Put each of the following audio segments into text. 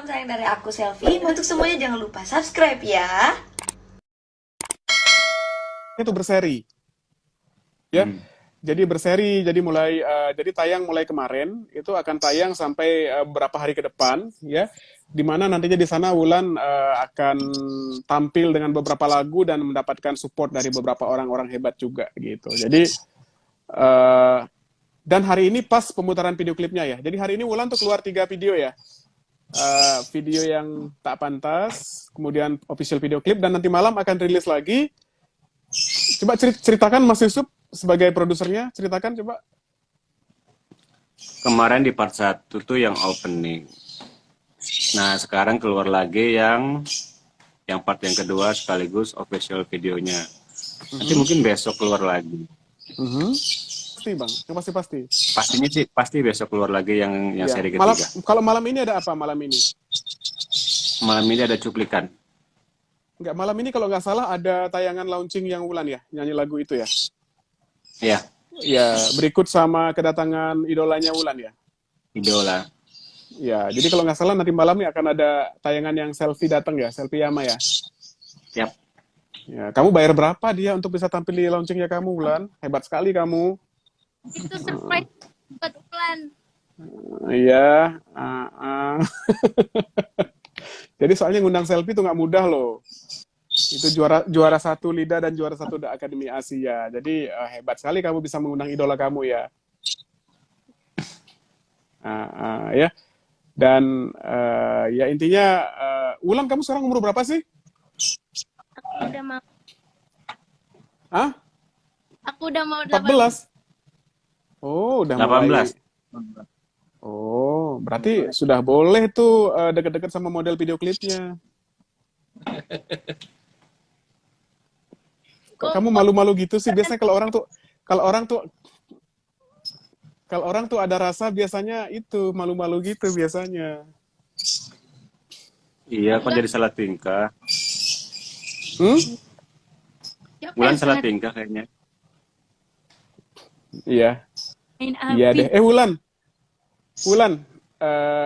sayang dari aku Selfie. Untuk semuanya jangan lupa subscribe ya. Itu berseri ya. Jadi berseri, jadi tayang mulai kemarin, itu akan tayang sampai beberapa hari ke depan ya, di mana nantinya di sana Wulan akan tampil dengan beberapa lagu dan mendapatkan support dari beberapa orang-orang hebat juga gitu. Jadi dan hari ini pas pemutaran video klipnya ya, jadi hari ini Wulan tuh keluar 3 video ya. Video yang tak pantas, kemudian official video klip, dan nanti malam akan rilis lagi. Coba ceritakan Mas Yusuf sebagai produsernya, ceritakan coba. Kemarin di part 1 tuh yang opening. Nah, sekarang keluar lagi yang part yang kedua sekaligus official videonya. Nanti mungkin besok keluar lagi. Pasti Bang, pasti. Pastinya sih pasti besok keluar lagi yang Ya. seri ketiga. Kalau malam ini ada apa malam ini? Malam ini ada cuplikan. Enggak, malam ini kalau nggak salah ada tayangan launching yang Wulan ya, nyanyi lagu itu ya. Ya, Ya, berikut sama kedatangan idolanya Wulan ya. idola. Ya, jadi kalau nggak salah nanti malam nih akan ada tayangan yang Selfie datang ya, Selfie Yama ya. Yap. Ya, kamu bayar berapa dia untuk bisa tampil di launchingnya kamu, Wulan? Hebat sekali kamu. Itu surprise buat Wulan. Iya. Jadi soalnya ngundang Selfie itu nggak mudah loh. Itu juara 1 LIDA dan juara 1 Akademi Asia. Jadi hebat sekali kamu bisa mengundang idola kamu ya. Ya. Dan ya intinya, Wulan kamu sekarang umur berapa sih? Aku udah mau. Hah? Aku udah mau 14? Oh, udah 18. mulai. Oh, berarti sudah boleh tuh deket-deket sama model video klipnya. Kok kamu malu-malu gitu sih? Biasanya kalau orang tuh ada rasa biasanya itu malu-malu gitu biasanya. Iya, kok jadi salah tingkah. Siapa Wulan yang salah sangat tingkah kayaknya. Iya, main iya api? deh. Wulan,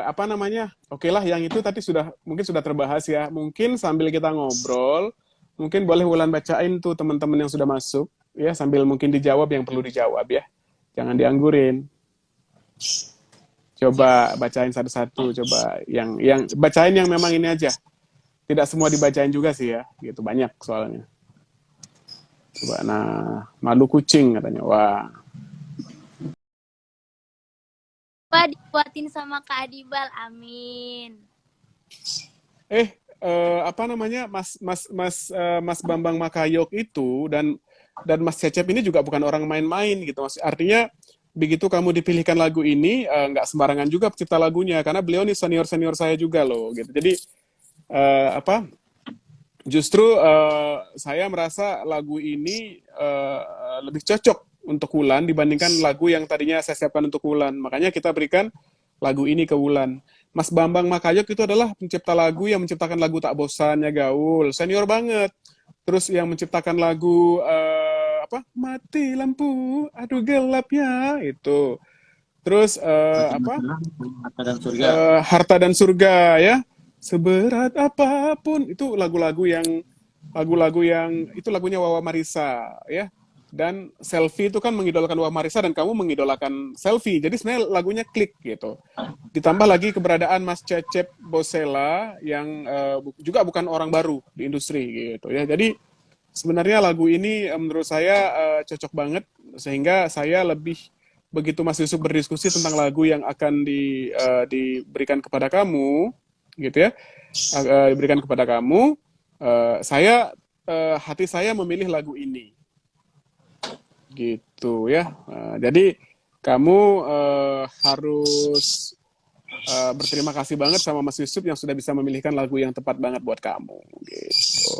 apa namanya? Oke lah, yang itu tadi mungkin sudah terbahas ya. Mungkin sambil kita ngobrol, mungkin boleh Wulan bacain tuh teman-teman yang sudah masuk, ya, sambil mungkin dijawab yang perlu dijawab ya. Jangan dianggurin. Coba bacain satu-satu, coba yang bacain yang memang ini aja. Tidak semua dibacain juga sih ya, gitu banyak soalnya. Coba, nah, malu kucing katanya. Wah. Apa dibuatin sama Kak Adibal? Amin. Apa namanya, Mas Bambang Makayok itu dan Mas Cecep ini juga bukan orang main-main gitu. Artinya begitu kamu dipilihkan lagu ini, nggak sembarangan juga pencipta lagunya, karena beliau nih senior saya juga loh gitu. Jadi justru saya merasa lagu ini lebih cocok untuk Wulan dibandingkan lagu yang tadinya saya siapkan untuk Wulan. Makanya kita berikan lagu ini ke Wulan. Mas Bambang Makayok itu adalah pencipta lagu yang menciptakan lagu Tak Bosan, Ya Gaul, senior banget. Terus yang menciptakan lagu Mati Lampu, Aduh Gelapnya itu. Terus Harta dan Surga. Harta dan Surga ya. Seberat apapun, itu lagu-lagu yang itu lagunya Wawa Marisa ya. Dan Selfie itu kan mengidolakan Wawa Marisa dan kamu mengidolakan Selfie. Jadi sebenarnya lagunya klik gitu. Ditambah lagi keberadaan Mas Cecep Bosela yang juga bukan orang baru di industri gitu ya. Jadi sebenarnya lagu ini menurut saya cocok banget, sehingga saya lebih, begitu Mas Yusuf berdiskusi tentang lagu yang akan diberikan kepada kamu gitu ya, diberikan kepada kamu, hati saya memilih lagu ini gitu ya. Jadi kamu harus berterima kasih banget sama Mas Yusuf yang sudah bisa memilihkan lagu yang tepat banget buat kamu gitu.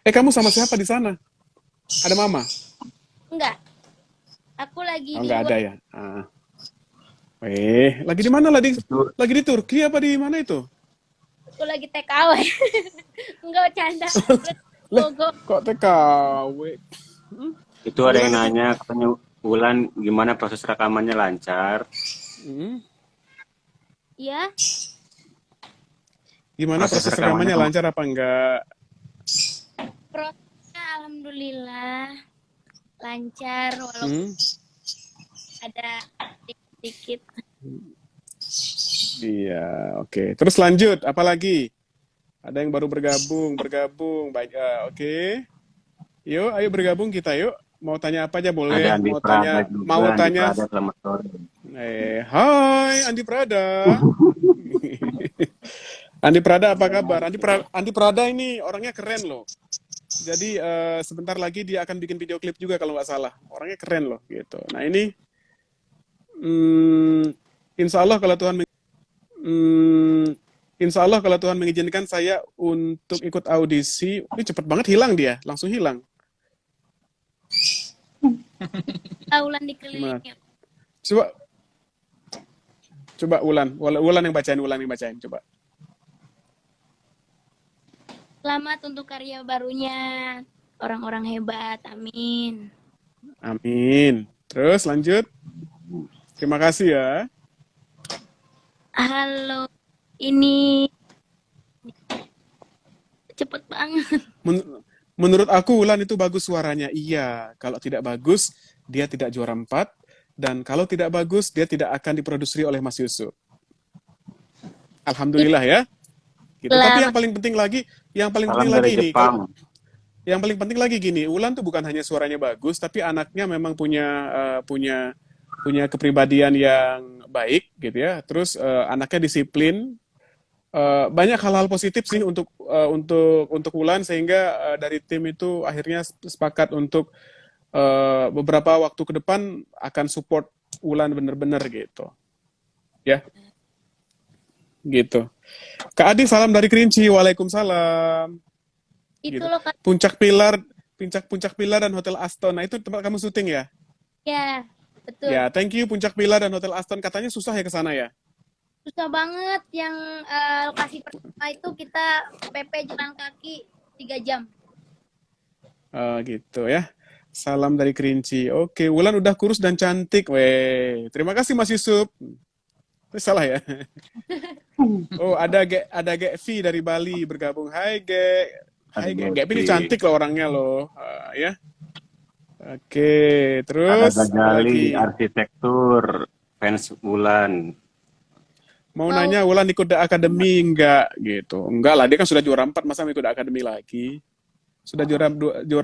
Kamu sama siapa di sana? Ada mama? Enggak. Aku lagi Oh, di nggak ada ya? Lagi di mana? Lagi di Turki apa di mana itu? Aku lagi TKW. Enggak bercanda. Logo. Kok TKW? Itu ada yang nanya, katanya Wulan gimana proses rekamannya, lancar? Ya. Gimana Proses proses rekamannya rekamannya, lancar apa enggak? Prosesnya alhamdulillah lancar walaupun Hmm? ada sedikit. Iya, oke. Terus lanjut, apa lagi? Ada yang baru bergabung. Baik, oke. Yuk, ayo bergabung kita yuk. Mau tanya apa aja Ada boleh. Andi Prada juga, Andi Prada selamat sore. Hai Andi Prada. Andi Prada apa kabar? Andi Prada ini orangnya keren loh. Jadi sebentar lagi dia akan bikin video klip juga kalau nggak salah. Orangnya keren loh gitu. Nah ini, hmm, insya Allah kalau hmm, insya Allah kalau Tuhan mengizinkan saya untuk ikut audisi, ini cepet banget hilang dia, langsung hilang. Aulan Gimana? dikelilingi. Coba, coba Ulan yang bacain, coba. Selamat untuk karya barunya. Orang-orang hebat. Amin. Amin. Terus lanjut. Terima kasih ya. Halo. Ini cepet banget. Menurut aku Ulan itu bagus suaranya. Iya, kalau tidak bagus dia tidak juara 4, dan kalau tidak bagus dia tidak akan diproduksi oleh Mas Yusuf. Alhamdulillah ya. Gitu. Tapi yang paling penting lagi Salam dari ini, Jepang. yang paling penting lagi gini, Ulan tuh bukan hanya suaranya bagus, tapi anaknya memang punya kepribadian yang baik gitu ya. Terus anaknya disiplin. Banyak hal-hal positif sih untuk Ulan, sehingga dari tim itu akhirnya sepakat untuk beberapa waktu ke depan akan support Ulan bener-bener gitu. Ya, gitu. Kak Adi, salam dari Kerinci. Waalaikumsalam. Itu Gitu. loh Kak. Puncak Pilar dan Hotel Aston. Nah, itu tempat kamu syuting ya? Ya, betul. Ya, thank you Puncak Pilar dan Hotel Aston. Katanya susah ya ke sana ya? Susah banget yang lokasi pertama itu kita PP jalan kaki 3 jam. Gitu ya. Salam dari Kerinci. Oke, Wulan udah kurus dan cantik. Weh, terima kasih Mas Yusuf. Salah ya? Oh, ada Gevi dari Bali bergabung. Hai Gevi ini cantik loh orangnya loh. Ya. Oke, Ada terus apa Gazali, lagi? arsitektur, fans Wulan. Mau nanya Wulan ikut The Academy enggak gitu? Enggak lah, dia kan sudah juara 4, masa mau ikut The Academy lagi? Sudah juara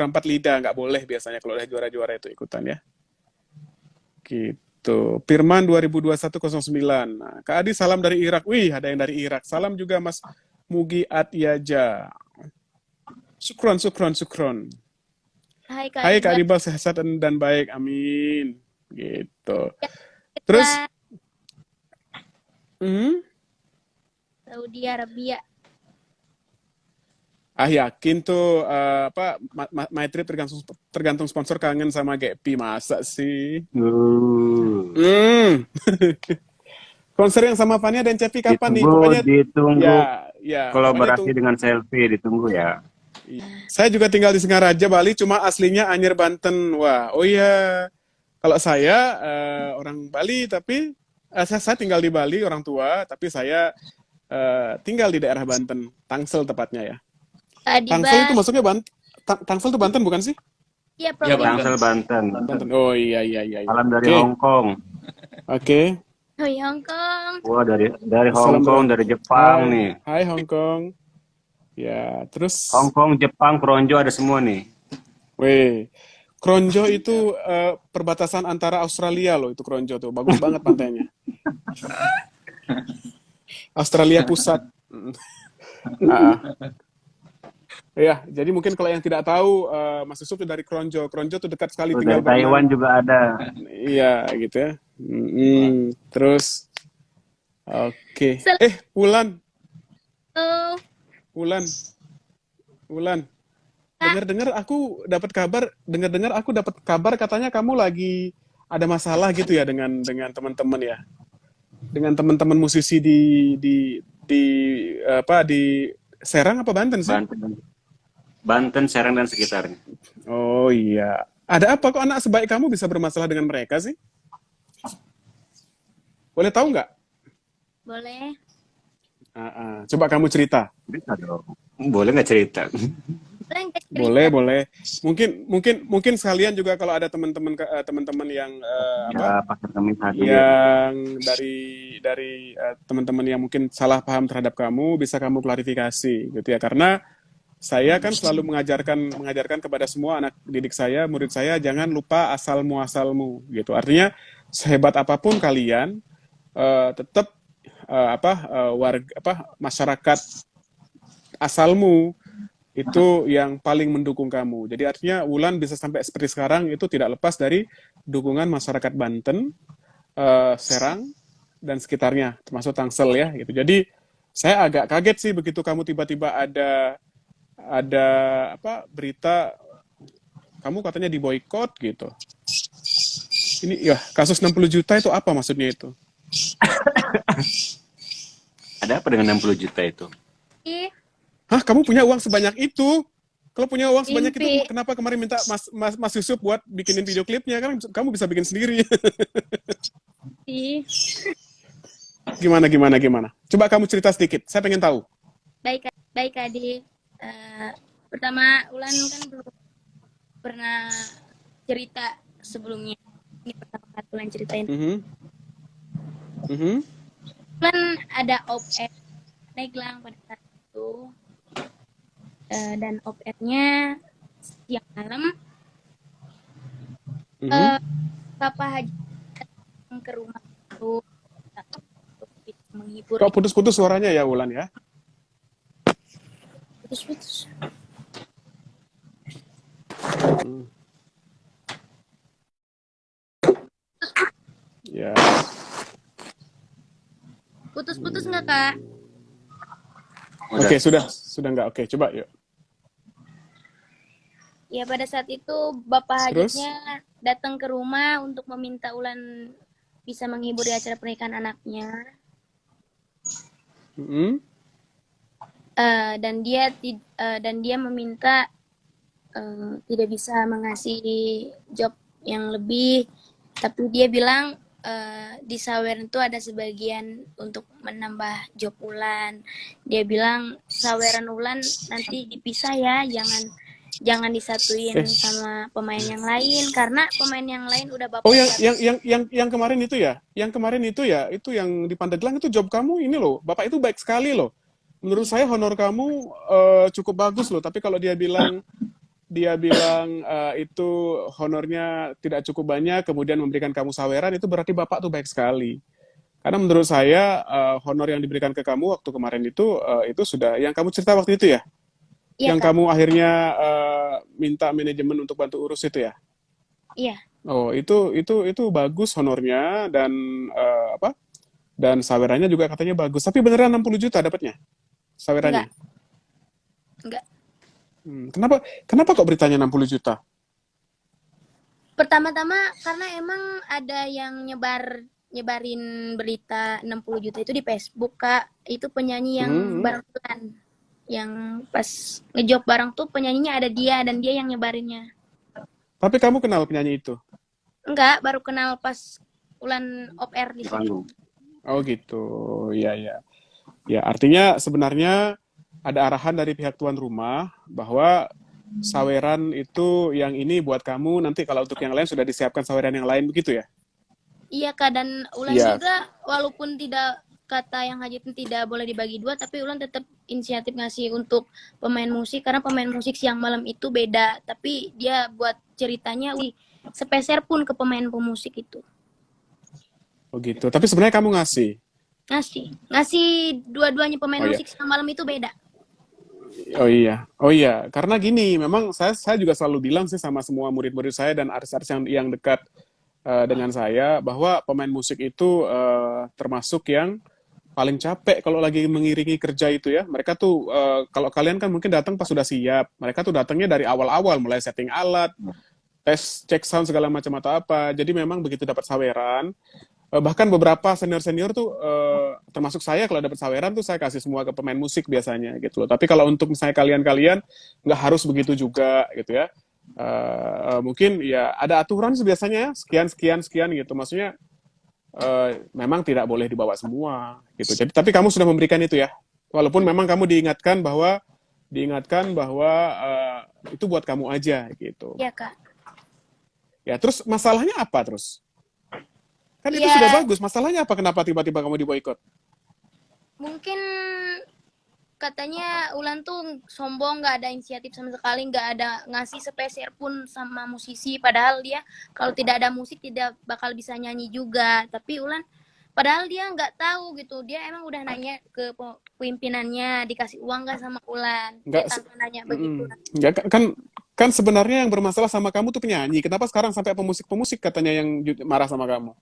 4 LIDA, nggak boleh biasanya kalau udah juara-juara itu ikutan ya. Gitu. Firman 202109. Nah, Kak Adi salam dari Irak. Wih, ada yang dari Irak. Salam juga Mas Mugi Atyaja. Sukron. Hai Kak. Hai Kak Adibal, sehat dan baik. Amin. Gitu. Terus Saudi Arabia. Yakin tuh My Trip tergantung sponsor, kangen sama Gepi, masa sih? Konser yang sama Fania dan Cepi kapan nih? Pokoknya ditunggu. Ya, Kolaborasi dengan Selfie ditunggu ya. Saya juga tinggal di Singaraja, Bali, cuma aslinya Anyer, Banten. Wah, oh iya. Kalau saya orang Bali, tapi saya tinggal di Bali, orang tua, tapi saya tinggal di daerah Banten, Tangsel tepatnya ya. Tangsel itu maksudnya Tangsel itu Banten bukan sih? Iya, Tangsel, Banten. Oh iya. Salam dari Hong Kong. Oke. Hai Hong Kong. Wah, dari Hong Kong, dari Jepang nih. Hai Hong Kong. Ya, terus Hong Kong, Jepang, Kronjo ada semua nih. Weh, Kronjo itu perbatasan antara Australia loh, itu Kronjo tuh. Bagus banget pantainya. Australia pusat. Ya, jadi mungkin kalau yang tidak tahu, Mas Yusuf itu dari Kronjo. Kronjo tuh dekat sekali, tinggal dari Taiwan juga ada. Iya, gitu ya. Terus, oke. Wulan. Wulan. Dengar-dengar aku dapat kabar katanya kamu lagi ada masalah gitu ya dengan teman-teman ya. Dengan teman-teman musisi di Serang apa Banten sih? Banten, Serang dan sekitarnya. Oh iya. Ada apa kok anak sebaik kamu bisa bermasalah dengan mereka sih? Boleh tahu nggak? Boleh. Coba kamu cerita. Bisa dong. Boleh nggak cerita? Boleh nggak cerita? Boleh, boleh. Mungkin sekalian juga kalau ada teman-teman yang Ya, pakai kami hadir. yang dari teman-teman yang mungkin salah paham terhadap kamu, bisa kamu klarifikasi gitu ya. Karena saya kan selalu mengajarkan kepada semua anak didik saya, murid saya, jangan lupa asal muasalmu gitu. Artinya sehebat apapun kalian, tetap masyarakat asalmu itu yang paling mendukung kamu. Jadi artinya Wulan bisa sampai seperti sekarang itu tidak lepas dari dukungan masyarakat Banten, Serang dan sekitarnya, termasuk Tangsel ya gitu. Jadi saya agak kaget sih begitu kamu tiba-tiba ada berita kamu katanya diboikot gitu. Ini ya kasus 60 juta itu apa maksudnya itu? Ada apa dengan 60 juta itu? Ih, Hah, kamu punya uang sebanyak itu? Kalau punya uang sebanyak itu, Mimpi. kenapa kemarin minta Mas Yusuf buat bikinin video klipnya? Kan kamu bisa bikin sendiri. ih. Gimana? Coba kamu cerita sedikit. Saya pengen tahu. Baik adik. Pertama, Ulan kan belum pernah cerita sebelumnya. Ini pertama kali Ulan ceritain. Ulan ada op-ed Neglang pada saat itu. Dan op-ednya siang malam. Papa Haji datang ke rumah itu untuk menghibur. Kok putus-putus suaranya ya, Wulan ya? Putus-putus. Ya. Putus-putus nggak, Kak? Udah. Oke, sudah nggak? Oke, coba yuk. Ya, pada saat itu Bapak Terus? Hajatnya datang ke rumah untuk meminta Ulan bisa menghibur di acara pernikahan anaknya. Dan dia meminta tidak bisa mengasih job yang lebih, tapi dia bilang di saweran itu ada sebagian untuk menambah job Ulan. Dia bilang saweran Ulan nanti dipisah ya, jangan disatuin sama pemain yang lain karena pemain yang lain udah bapak. Oh, yang kemarin itu ya? Yang kemarin itu ya? Itu yang di Pandeglang itu job kamu ini loh. Bapak itu baik sekali loh. Menurut saya honor kamu cukup bagus loh, tapi kalau dia bilang itu honornya tidak cukup banyak, kemudian memberikan kamu saweran, itu berarti Bapak tuh baik sekali. Karena menurut saya honor yang diberikan ke kamu waktu kemarin itu sudah yang kamu cerita waktu itu ya? Iya, Yang Kak. kamu akhirnya minta manajemen untuk bantu urus itu ya? Iya. Oh, itu bagus honornya dan dan sawerannya juga katanya bagus. Tapi beneran 60 juta dapatnya? Sawerannya? Enggak. Kenapa kok beritanya 60 juta? Pertama-tama karena emang ada yang nyebarin berita 60 juta itu di Facebook, Kak. Itu penyanyi yang bareng Ulan. Yang pas ngejob bareng tuh penyanyinya ada dia dan dia yang nyebarinnya. Tapi kamu kenal penyanyi itu? Enggak, baru kenal pas Ulan off-air di sini. Oh gitu, ya. Ya, artinya sebenarnya ada arahan dari pihak tuan rumah bahwa saweran itu yang ini buat kamu, nanti kalau untuk yang lain sudah disiapkan saweran yang lain, begitu ya? Iya, Kak, dan Ulan juga walaupun tidak kata yang Hajit tidak boleh dibagi dua, tapi Ulan tetap inisiatif ngasih untuk pemain musik karena pemain musik siang malam itu beda, tapi dia buat ceritanya sepeser pun ke pemain pemusik itu. Oh gitu. Tapi sebenarnya kamu ngasih dua-duanya pemain musik siang malam itu beda. Oh iya, karena gini, memang saya juga selalu bilang sih sama semua murid-murid saya dan artis-artis yang dekat dengan saya bahwa pemain musik itu termasuk yang paling capek kalau lagi mengiringi kerja itu ya. Mereka tuh kalau kalian kan mungkin datang pas sudah siap, mereka tuh datangnya dari awal-awal, mulai setting alat, tes cek sound segala macam atau apa. Jadi memang begitu dapat saweran, bahkan beberapa senior tuh termasuk saya kalau dapat saweran tuh saya kasih semua ke pemain musik biasanya gitu loh. Tapi kalau untuk misalnya kalian nggak harus begitu juga gitu ya. Mungkin ya ada aturan biasanya sekian gitu. Maksudnya memang tidak boleh dibawa semua gitu. Jadi tapi kamu sudah memberikan itu ya? Walaupun memang kamu diingatkan bahwa itu buat kamu aja gitu. Iya Kak. Ya, terus masalahnya apa terus? Kan itu sudah Ya bagus. Masalahnya apa? Kenapa tiba-tiba kamu diboikot? mungkin katanya Ulan tuh sombong, nggak ada inisiatif sama sekali, nggak ada ngasih sepeser pun sama musisi. Padahal dia kalau tidak ada musik tidak bakal bisa nyanyi juga. Tapi Ulan, padahal dia nggak tahu gitu. Dia emang udah nanya ke pimpinannya, dikasih uang nggak sama Ulan. Dia Nggak, tanpa nanya begitu. ya kan sebenarnya yang bermasalah sama kamu tuh penyanyi. Kenapa sekarang sampai pemusik-pemusik katanya yang marah sama kamu?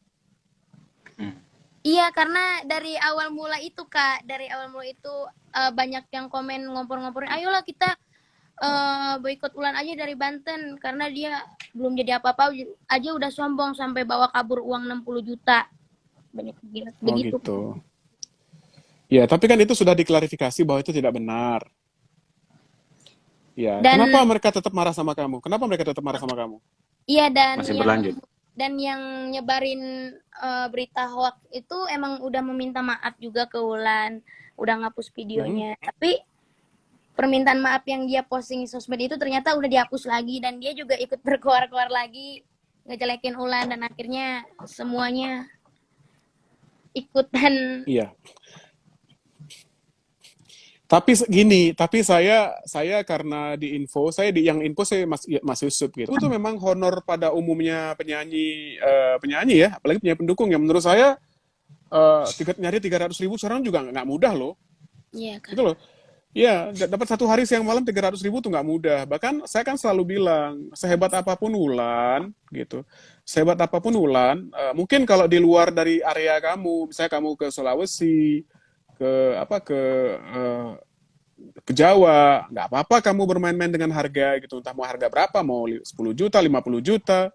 Iya, karena dari awal mula itu Kak, banyak yang komen ngompor-ngomporin, ayolah kita boikot Ulan aja dari Banten karena dia belum jadi apa-apa aja udah sombong sampai bawa kabur uang 60 juta. Banyak Oh begitu. gitu. Ya, tapi kan itu sudah diklarifikasi bahwa itu tidak benar. Ya, Dan kenapa mereka tetap marah sama kamu? Kenapa mereka tetap marah sama kamu? iya Masih berlanjut. dan yang nyebarin berita hoax itu emang udah meminta maaf juga ke Ulan, udah ngapus videonya. Tapi permintaan maaf yang dia posting di sosmed itu ternyata udah dihapus lagi dan dia juga ikut berkoar-koar lagi ngejelekin Ulan dan akhirnya semuanya ikutan. Iya. Tapi gini, tapi saya karena yang info saya Mas Yusuf gitu. Itu memang honor pada umumnya penyanyi ya, apalagi penyanyi pendukung ya. Menurut saya tiket nyari 300.000 sekarang juga nggak mudah loh. Iya kan. Gitu loh. Ya, dapat 1 hari siang malam 300.000 tuh nggak mudah. Bahkan saya kan selalu bilang, sehebat apapun Wulan, gitu. Sehebat apapun Wulan, mungkin kalau di luar dari area kamu, misalnya kamu ke Sulawesi, ke Jawa, nggak apa-apa kamu bermain-main dengan harga gitu. Entah mau harga berapa, mau 10 juta, 50 juta.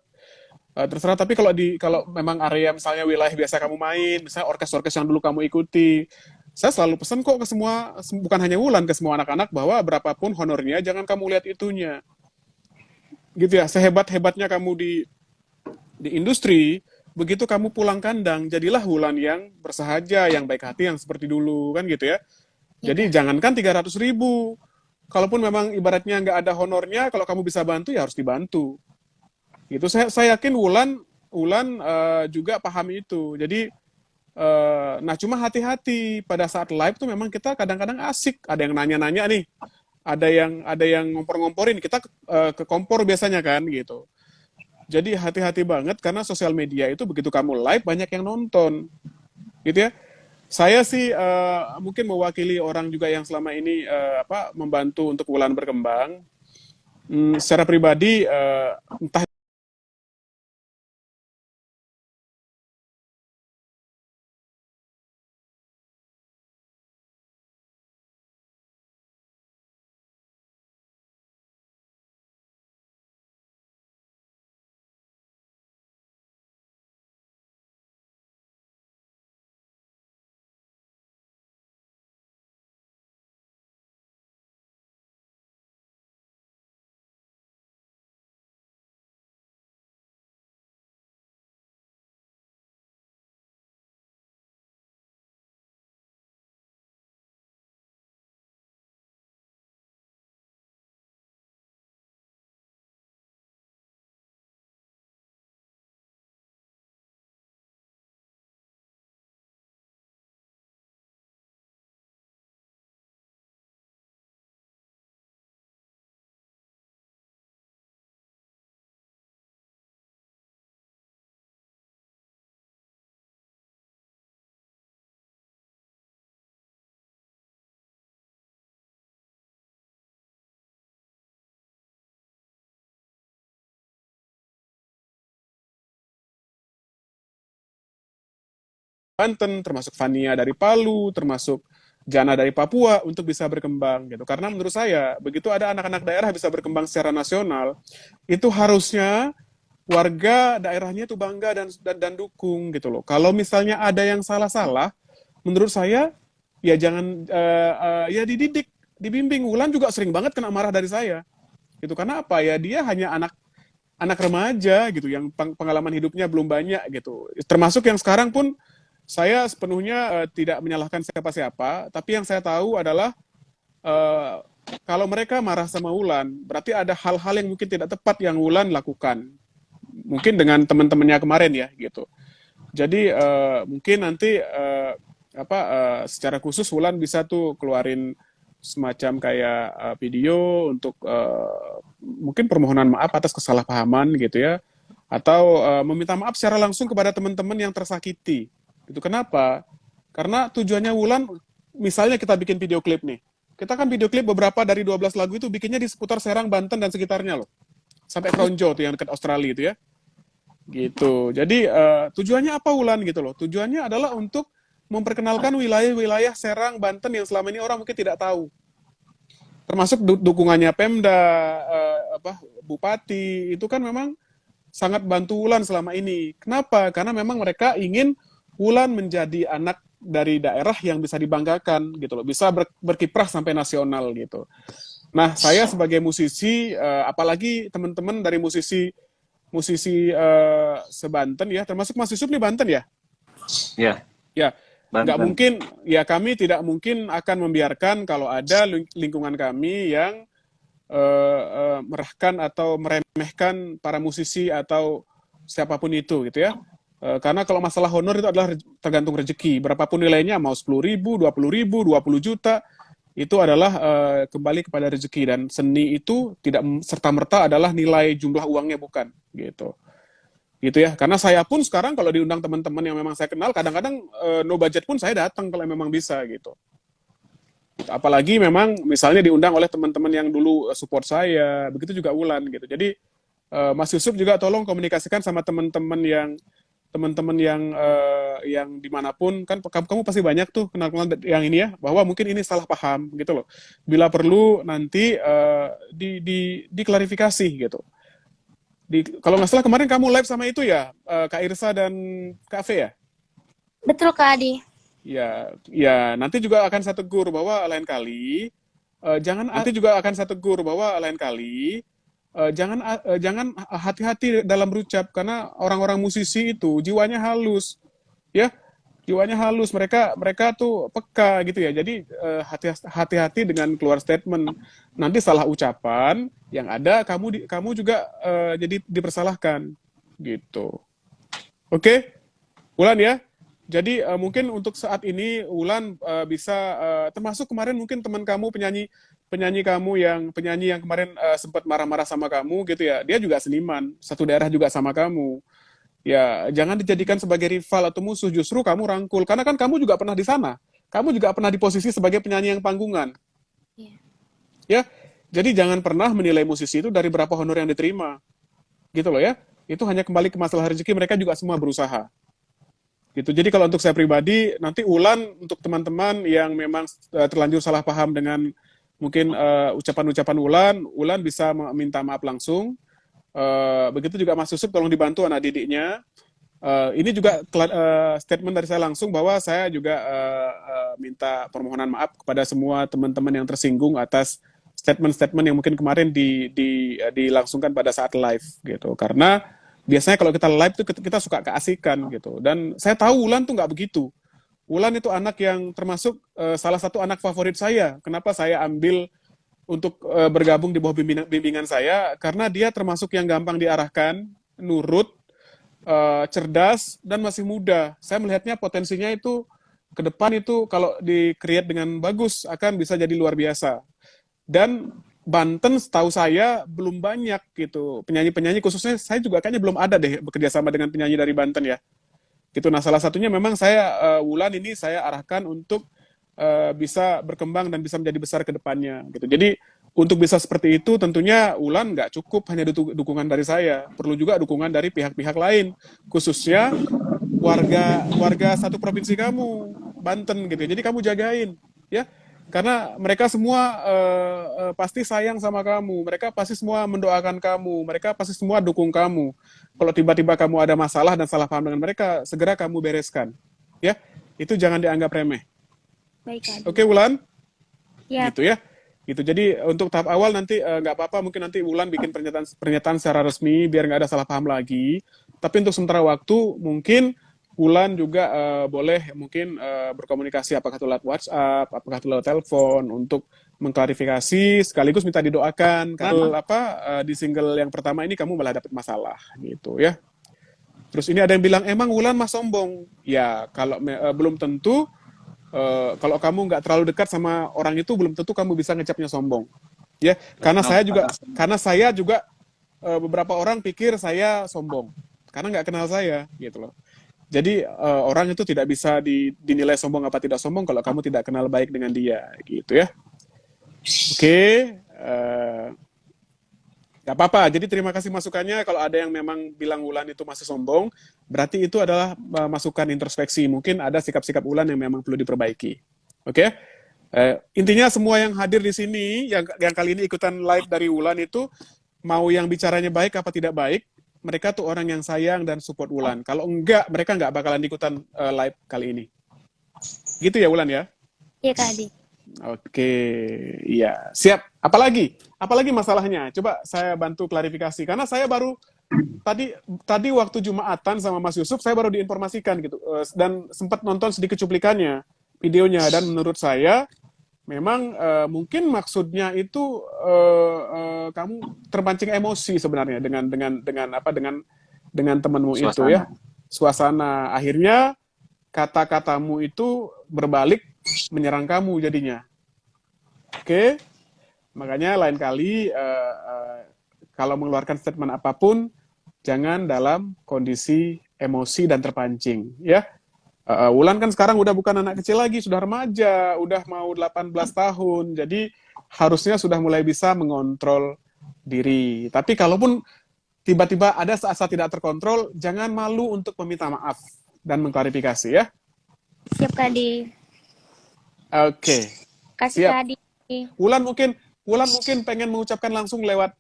Terserah, tapi kalau memang area misalnya wilayah biasa kamu main, misalnya orkes-orkes yang dulu kamu ikuti, saya selalu pesan kok ke semua, bukan hanya Wulan, ke semua anak-anak bahwa berapapun honornya jangan kamu lihat itunya, gitu ya. Sehebat-hebatnya kamu di industri, begitu kamu pulang kandang, jadilah Wulan yang bersahaja, yang baik hati, yang seperti dulu kan gitu ya. Jadi jangankan 300.000, kalaupun memang ibaratnya nggak ada honornya, kalau kamu bisa bantu ya harus dibantu. Gitu. Saya yakin Wulan juga paham itu. Jadi nah cuma hati-hati pada saat live tuh memang kita kadang-kadang asik, ada yang nanya-nanya nih, ada yang ngompor-ngomporin, kita ke kompor biasanya kan gitu. Jadi hati-hati banget karena sosial media itu begitu kamu live banyak yang nonton, gitu ya. Saya sih mungkin mewakili orang juga yang selama ini membantu untuk Wulan berkembang. Secara pribadi entah Banten, termasuk Fania dari Palu, termasuk Jana dari Papua untuk bisa berkembang gitu. Karena menurut saya begitu ada anak-anak daerah bisa berkembang secara nasional, itu harusnya warga daerahnya itu bangga dan dukung gitu loh. Kalau misalnya ada yang salah-salah, menurut saya ya jangan ya dididik, dibimbing. Wulan juga sering banget kena marah dari saya. Gitu karena apa ya, dia hanya anak remaja gitu yang pengalaman hidupnya belum banyak gitu. Termasuk yang sekarang pun saya sepenuhnya tidak menyalahkan siapa-siapa, tapi yang saya tahu adalah eh, kalau mereka marah sama Wulan, berarti ada hal-hal yang mungkin tidak tepat yang Wulan lakukan. Mungkin dengan teman-temannya kemarin ya, gitu. Jadi mungkin nanti secara khusus Wulan bisa tuh keluarin semacam kayak video untuk mungkin permohonan maaf atas kesalahpahaman gitu ya, atau meminta maaf secara langsung kepada teman-teman yang tersakiti. Itu kenapa? Karena tujuannya Wulan, misalnya kita bikin video klip nih. Kita kan video klip beberapa dari 12 lagu itu bikinnya di seputar Serang, Banten dan sekitarnya loh. Sampai Kronjo tuh yang dekat Australia itu ya. Gitu. Jadi tujuannya apa Wulan gitu loh? Tujuannya adalah untuk memperkenalkan wilayah-wilayah Serang, Banten yang selama ini orang mungkin tidak tahu. Termasuk dukungannya Pemda, Bupati, itu kan memang sangat bantu Wulan selama ini. Kenapa? Karena memang mereka ingin Wulan menjadi anak dari daerah yang bisa dibanggakan gitu loh, bisa berkiprah sampai nasional gitu. Nah, saya sebagai musisi, apalagi teman-teman dari musisi sebanten ya, termasuk Mas Yusuf nih Banten ya? Ya, Ya, nggak Banten. mungkin, ya kami tidak mungkin akan membiarkan kalau ada lingkungan kami yang merahkan atau meremehkan para musisi atau siapapun itu gitu ya. Karena kalau masalah honor itu adalah tergantung rezeki. Berapapun nilainya, mau 10.000, 20.000, 20 juta, itu adalah kembali kepada rezeki. Dan seni itu tidak serta-merta adalah nilai jumlah uangnya, bukan. Gitu ya. Karena saya pun sekarang kalau diundang teman-teman yang memang saya kenal, kadang-kadang no budget pun saya datang kalau memang bisa gitu. Apalagi memang misalnya diundang oleh teman-teman yang dulu support saya, begitu juga Wulan gitu. Jadi Mas Yusuf juga tolong komunikasikan sama teman-teman yang dimanapun, kan kamu pasti banyak tuh kenal-kenal yang ini ya, bahwa mungkin ini salah paham gitu loh. Bila perlu nanti diklarifikasi gitu. Kalau nggak salah kemarin kamu live sama itu ya, Kak Irsa dan Kak Fe ya? Betul Kak Adi. Ya, nanti juga akan saya tegur bahwa lain kali jangan hati-hati dalam berucap, karena orang-orang musisi itu jiwanya halus, ya, mereka tuh peka gitu ya. Jadi hati-hati dengan keluar statement, nanti salah ucapan yang ada kamu juga jadi dipersalahkan gitu. Oke, Wulan ya. Jadi mungkin untuk saat ini Wulan bisa termasuk kemarin mungkin teman kamu penyanyi yang kemarin sempat marah-marah sama kamu gitu ya. Dia juga seniman, satu daerah juga sama kamu. Ya, jangan dijadikan sebagai rival atau musuh, justru kamu rangkul, karena kan kamu juga pernah di sana. Kamu juga pernah di posisi sebagai penyanyi yang panggungan. Iya. Ya. Jadi jangan pernah menilai musisi itu dari berapa honor yang diterima. Gitu loh ya. Itu hanya kembali ke masalah rezeki, mereka juga semua berusaha. Gitu. Jadi kalau untuk saya pribadi, nanti Wulan untuk teman-teman yang memang terlanjur salah paham dengan mungkin ucapan-ucapan Wulan bisa meminta maaf langsung. Begitu juga Mas Yusuf, tolong dibantu anak didiknya. Ini juga statement dari saya langsung bahwa saya juga minta permohonan maaf kepada semua teman-teman yang tersinggung atas statement-statement yang mungkin kemarin dilangsungkan pada saat live gitu. Karena biasanya kalau kita live tuh kita suka keasikan gitu. Dan saya tahu Wulan tuh nggak begitu. Wulan itu anak yang termasuk salah satu anak favorit saya. Kenapa saya ambil untuk bergabung di bawah bimbingan saya? Karena dia termasuk yang gampang diarahkan, nurut, cerdas, dan masih muda. Saya melihatnya potensinya itu ke depan itu kalau di-create dengan bagus akan bisa jadi luar biasa. Dan Banten setahu saya belum banyak gitu penyanyi-penyanyi, khususnya saya juga kayaknya belum ada deh bekerja sama dengan penyanyi dari Banten ya. Gitu. Nah, salah satunya memang saya Wulan ini saya arahkan untuk bisa berkembang dan bisa menjadi besar ke depannya gitu. Jadi untuk bisa seperti itu tentunya Wulan nggak cukup hanya dukungan dari saya, perlu juga dukungan dari pihak-pihak lain, khususnya warga satu provinsi kamu, Banten gitu. Jadi kamu jagain ya. Karena mereka semua pasti sayang sama kamu, mereka pasti semua mendoakan kamu, mereka pasti semua dukung kamu. Kalau tiba-tiba kamu ada masalah dan salah paham dengan mereka, segera kamu bereskan. Ya, itu jangan dianggap remeh. Baik Kak Adi. Oke, Wulan? Ya. Gitu ya. Gitu. Jadi untuk tahap awal nanti nggak apa-apa, mungkin nanti Wulan bikin pernyataan secara resmi biar nggak ada salah paham lagi. Tapi untuk sementara waktu mungkin Wulan juga boleh mungkin berkomunikasi apakah itu lewat WhatsApp, apakah itu lewat telepon untuk mengklarifikasi sekaligus minta didoakan karena di single yang pertama ini kamu malah dapet masalah gitu ya. Terus ini ada yang bilang emang Wulan mah sombong. Ya kalau belum tentu kalau kamu nggak terlalu dekat sama orang itu belum tentu kamu bisa ngecapnya sombong. Ya, karena saya juga beberapa orang pikir saya sombong karena nggak kenal saya gitu loh. Jadi orang itu tidak bisa dinilai sombong apa tidak sombong kalau kamu tidak kenal baik dengan dia gitu ya. Oke, nggak apa-apa. Jadi terima kasih masukannya. Kalau ada yang memang bilang Wulan itu masih sombong, berarti itu adalah masukan introspeksi. Mungkin ada sikap-sikap Wulan yang memang perlu diperbaiki. Oke? Intinya semua yang hadir di sini, yang kali ini ikutan live dari Wulan itu, mau yang bicaranya baik apa tidak baik, mereka tuh orang yang sayang dan support Wulan. Kalau enggak, mereka nggak bakalan ikutan live kali ini. Gitu ya Wulan ya? Iya Kak Adi. Oke, iya. Siap. Apalagi masalahnya? Coba saya bantu klarifikasi. Karena saya baru tadi waktu Jumatan sama Mas Yusuf, saya baru diinformasikan gitu. Dan sempat nonton sedikit cuplikannya, videonya. Dan menurut saya, memang mungkin maksudnya itu kamu terpancing emosi sebenarnya dengan temanmu itu ya. Suasana. Akhirnya kata-katamu itu berbalik menyerang kamu jadinya. Oke, makanya lain kali kalau mengeluarkan statement apapun jangan dalam kondisi emosi dan terpancing ya. Wulan kan sekarang udah bukan anak kecil lagi, sudah remaja, udah mau 18 tahun. Jadi harusnya sudah mulai bisa mengontrol diri. Tapi kalaupun tiba-tiba ada saat-saat tidak terkontrol, jangan malu untuk meminta maaf dan mengklarifikasi ya. Siap Kak Adi. Oke. Kasih Siap. Kak Adi. Wulan mungkin pengen mengucapkan langsung lewat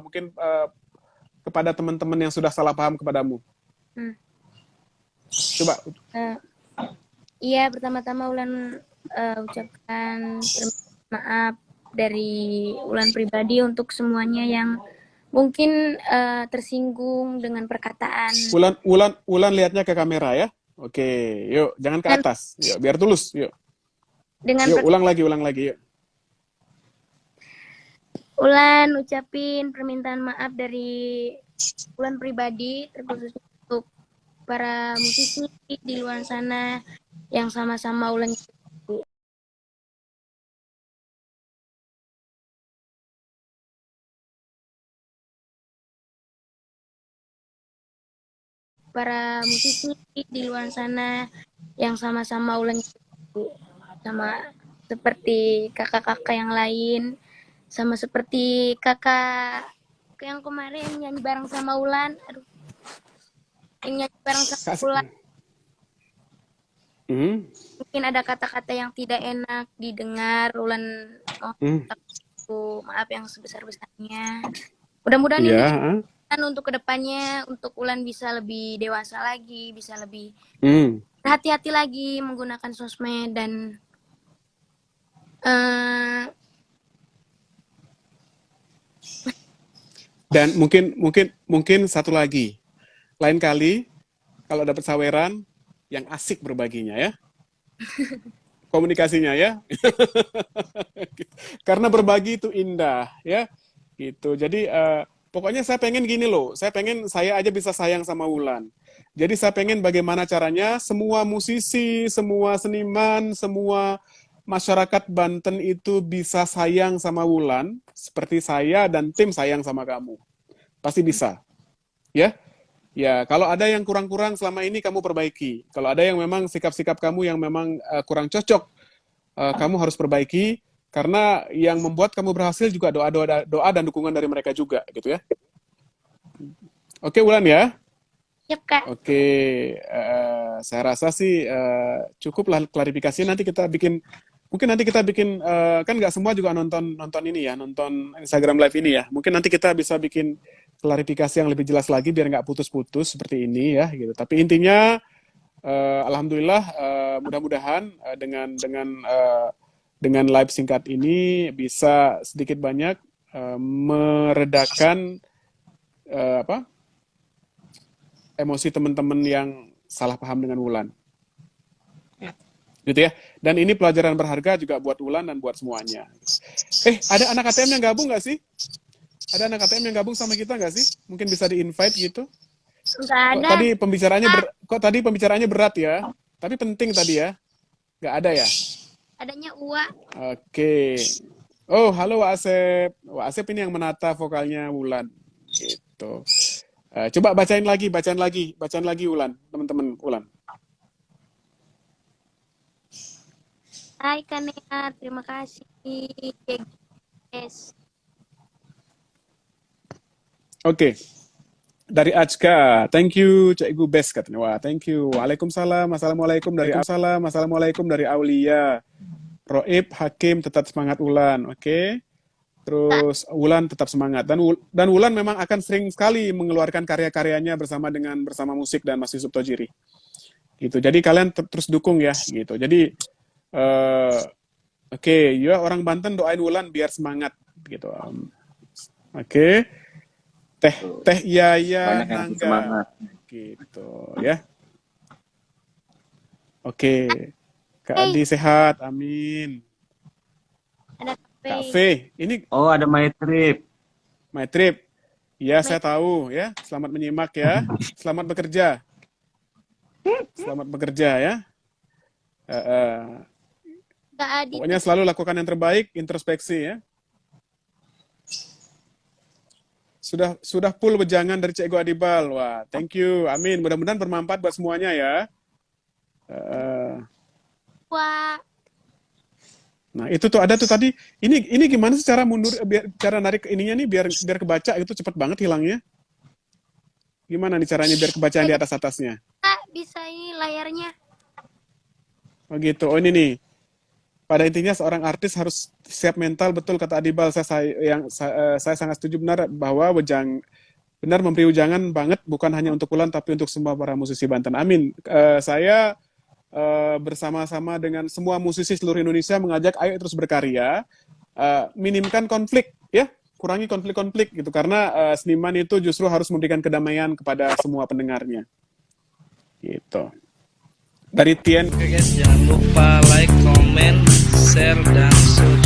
mungkin kepada teman-teman yang sudah salah paham kepadamu. Coba. Iya, pertama-tama Wulan ucapkan maaf dari Wulan pribadi untuk semuanya yang mungkin tersinggung dengan perkataan. Wulan lihatnya ke kamera ya. Oke, yuk jangan ke atas. Yuk, biar tulus. Yuk. Yuk, ulang lagi yuk. Wulan ucapin permintaan maaf dari Wulan pribadi, terkhusus untuk para musisi di luar sana yang sama-sama Wulan sama seperti kakak-kakak yang lain, sama seperti kakak yang kemarin nyanyi bareng sama Wulan, mungkin ada kata-kata yang tidak enak didengar, Wulan maaf yang sebesar-besarnya. Mudah-mudahan ini untuk kedepannya, untuk Wulan bisa lebih dewasa lagi, bisa lebih hati-hati lagi menggunakan sosmed dan mungkin satu lagi, lain kali kalau dapat saweran yang asik berbaginya ya, komunikasinya ya, karena berbagi itu indah ya, gitu. Jadi pokoknya saya pengen gini loh, saya aja bisa sayang sama Wulan. Jadi saya pengen bagaimana caranya semua musisi, semua seniman, semua masyarakat Banten itu bisa sayang sama Wulan, seperti saya dan tim sayang sama kamu. Pasti bisa. Ya? Ya, kalau ada yang kurang-kurang selama ini kamu perbaiki. Kalau ada yang memang sikap-sikap kamu yang memang kurang cocok, kamu harus perbaiki, karena yang membuat kamu berhasil juga doa dan dukungan dari mereka juga, gitu ya. Oke, Wulan ya? Yep, Kak. Oke, saya rasa sih cukuplah klarifikasi. Nanti kita bikin kan nggak semua juga nonton ini ya, nonton Instagram Live ini ya. Mungkin nanti kita bisa bikin klarifikasi yang lebih jelas lagi biar nggak putus-putus seperti ini ya, gitu. Tapi intinya, alhamdulillah, mudah-mudahan dengan live singkat ini bisa sedikit banyak meredakan emosi teman-teman salah paham dengan Wulan. Ya. Gitu ya. Dan ini pelajaran berharga juga buat Wulan dan buat semuanya. Ada anak KTM yang gabung nggak sih? Ada anak KTM yang gabung sama kita nggak sih? Mungkin bisa di-invite gitu. Nggak ada. Kok tadi pembicaraannya berat ya? Tapi penting tadi ya. Nggak ada ya? Adanya Ua. Oke. Oh, halo Wak Asep. Wak Asep ini yang menata vokalnya Wulan. Gitu. Coba bacain lagi Wulan, teman-teman Wulan. Hai Kanea, terima kasih. Yes. Oke. Dari Ajka, thank you Cikgu Best katanya. Wah, thank you. Waalaikumsalam, assalamualaikum dari Aulia. Roib, Hakim tetap semangat Wulan, oke. Terus Wulan tetap semangat dan Wulan memang akan sering sekali mengeluarkan karya-karyanya bersama musik dan Mas Yusuf Tojiri. Gitu. Jadi kalian terus dukung ya, gitu. Jadi oke, ya orang Banten doain Wulan biar semangat, gitu. Oke. Teh Yaya Banyak yang Nangga, semangat. gitu ya. Oke. Kak Adi sehat, amin. Ada Kak kafe. V, ini Oh, ada My Trip. My Trip. Ya, saya tahu ya. Selamat menyimak ya. Selamat bekerja. Selamat bekerja ya. Nggak ada. Pokoknya selalu lakukan yang terbaik, introspeksi ya. Sudah full wejangan dari Cikgu Adibal. Wah, thank you. Amin. Mudah-mudahan bermanfaat buat semuanya ya. Ua. Nah, itu tuh ada tuh tadi. Ini gimana sih cara mundur cara narik ininya nih biar kebaca itu cepet banget hilangnya. Gimana nih caranya biar kebaca yang di atasnya? Bisa ini layarnya. Oh gitu. Oh ini nih. Pada intinya seorang artis harus siap mental, betul kata Adibal. Saya sangat setuju benar bahwa benar memberi wejangan banget bukan hanya untuk Wulan tapi untuk semua para musisi Banten. Amin. Saya bersama-sama dengan semua musisi seluruh Indonesia mengajak ayo terus berkarya, minimkan konflik ya, kurangi konflik-konflik gitu karena seniman itu justru harus memberikan kedamaian kepada semua pendengarnya. Gitu. Dari Tien. Oke guys, jangan lupa like, comment, share, dan subscribe.